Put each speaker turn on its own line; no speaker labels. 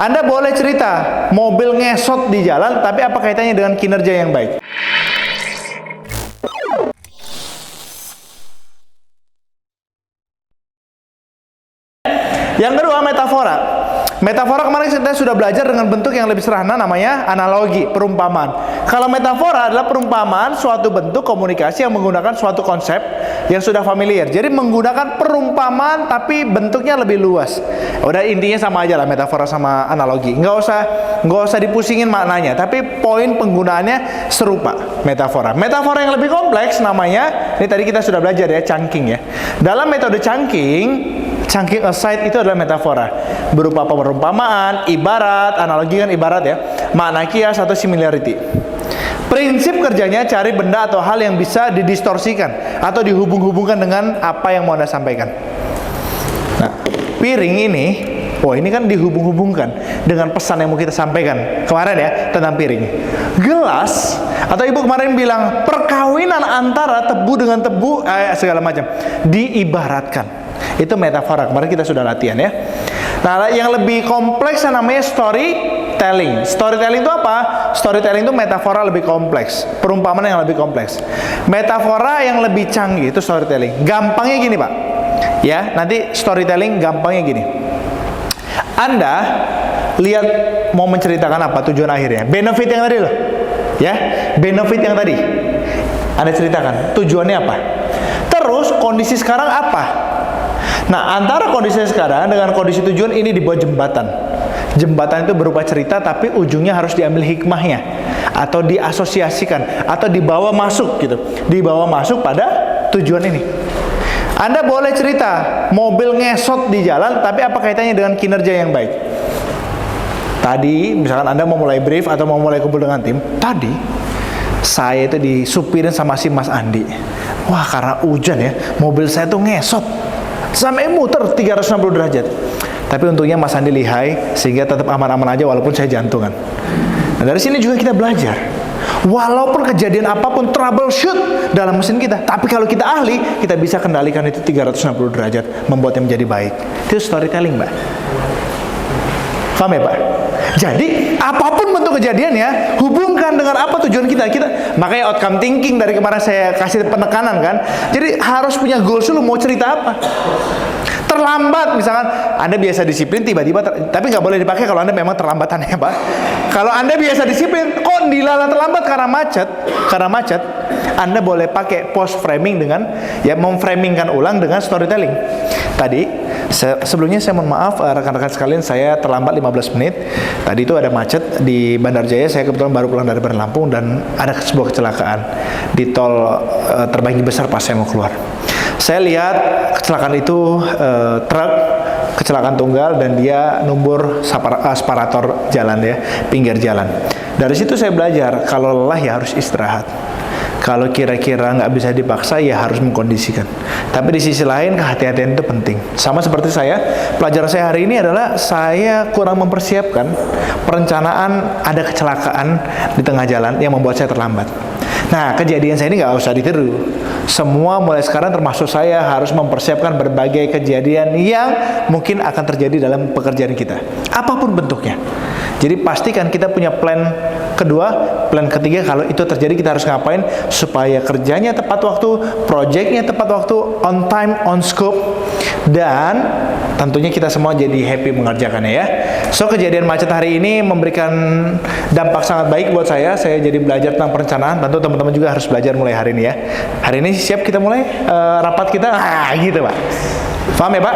Anda boleh cerita mobil ngesot di jalan, tapi apa kaitannya dengan kinerja yang baik? Yang kedua, metafora. Metafora kemarin kita sudah belajar dengan bentuk yang lebih sederhana, namanya analogi, perumpamaan. Kalau metafora adalah perumpamaan suatu bentuk komunikasi yang menggunakan suatu konsep yang sudah familiar. Jadi menggunakan perumpamaan tapi bentuknya lebih luas. Udah, intinya sama aja lah metafora sama analogi. Nggak usah dipusingin maknanya, tapi poin penggunaannya serupa. Metafora. Metafora yang lebih kompleks namanya, ini tadi kita sudah belajar ya, chunking ya. Dalam metode chunking aside itu adalah metafora berupa perumpamaan, ibarat, analogi kan ibarat ya, makna kias atau similarity. Prinsip kerjanya cari benda atau hal yang bisa didistorsikan atau dihubung-hubungkan dengan apa yang mau Anda sampaikan. Nah, piring ini, ini kan dihubung-hubungkan dengan pesan yang mau kita sampaikan kemarin ya, tentang piring. Gelas, atau ibu kemarin bilang perkawinan antara tebu dengan tebu, segala macam, diibaratkan. Itu metafora, kemarin kita sudah latihan ya. Nah, yang lebih kompleks namanya storytelling. Storytelling itu apa? Storytelling itu metafora lebih kompleks, perumpamaan yang lebih kompleks. Metafora yang lebih canggih itu storytelling. Gampangnya gini Pak, ya, nanti storytelling gampangnya gini. Anda lihat mau menceritakan apa tujuan akhirnya, benefit yang tadi loh, ya, benefit yang tadi Anda ceritakan, tujuannya apa? Terus kondisi sekarang apa? Nah, antara kondisi sekarang dengan kondisi tujuan ini dibuat jembatan. Jembatan itu berupa cerita, tapi ujungnya harus diambil hikmahnya, atau diasosiasikan, atau dibawa masuk gitu. Dibawa masuk pada tujuan ini. Anda boleh cerita mobil ngesot di jalan, tapi apa kaitannya dengan kinerja yang baik? Tadi, misalkan Anda mau mulai brief atau mau mulai kumpul dengan tim, tadi saya itu disupirin sama si Mas Andi. Wah, karena hujan ya, mobil saya tuh ngesot sampai muter 360 derajat. Tapi untungnya Mas Andi lihai sehingga tetap aman-aman aja walaupun saya jantungan. Nah, dari sini juga kita belajar. Walaupun kejadian apapun troubleshoot dalam mesin kita, tapi kalau kita ahli, kita bisa kendalikan itu 360 derajat, membuatnya menjadi baik. Itu storytelling, Mbak. Paham ya, Pak? Jadi, apapun bentuk kejadiannya, hubungkan dengan apa tujuan kita. Makanya outcome thinking dari kemarin saya kasih penekanan kan. Jadi, harus punya goals dulu, mau cerita apa. Terlambat, misalkan Anda biasa disiplin, tiba-tiba tapi nggak boleh dipakai kalau Anda memang terlambatannya, Pak. Kalau Anda biasa disiplin, kok dilalah terlambat karena macet, Anda boleh pakai post framing dengan, ya, memframingkan ulang dengan storytelling. Tadi, sebelumnya saya mohon maaf rekan-rekan sekalian, saya terlambat 15 menit. Tadi itu ada macet di Bandar Jaya, saya kebetulan baru pulang dari Bandar Lampung dan ada sebuah kecelakaan di tol terbanggi besar pas saya mau keluar. Saya lihat kecelakaan itu truk kecelakaan tunggal dan dia numbur separator jalan ya, pinggir jalan. Dari situ saya belajar kalau lelah ya harus istirahat. Kalau kira-kira nggak bisa dipaksa ya harus mengkondisikan. Tapi di sisi lain kehati-hatian itu penting. Sama seperti saya, pelajaran saya hari ini adalah saya kurang mempersiapkan perencanaan ada kecelakaan di tengah jalan yang membuat saya terlambat. Nah, kejadian saya ini nggak usah ditiru. Semua mulai sekarang termasuk saya harus mempersiapkan berbagai kejadian yang mungkin akan terjadi dalam pekerjaan kita. Apapun bentuknya. Jadi pastikan kita punya plan kedua, plan ketiga kalau itu terjadi kita harus ngapain supaya kerjanya tepat waktu, projectnya tepat waktu, on time, on scope, dan tentunya kita semua jadi happy mengerjakannya ya. So, kejadian macet hari ini memberikan dampak sangat baik buat saya jadi belajar tentang perencanaan. Tentu teman-teman juga harus belajar mulai hari ini ya. Hari ini siap kita mulai rapat kita, gitu Pak. Paham ya Pak?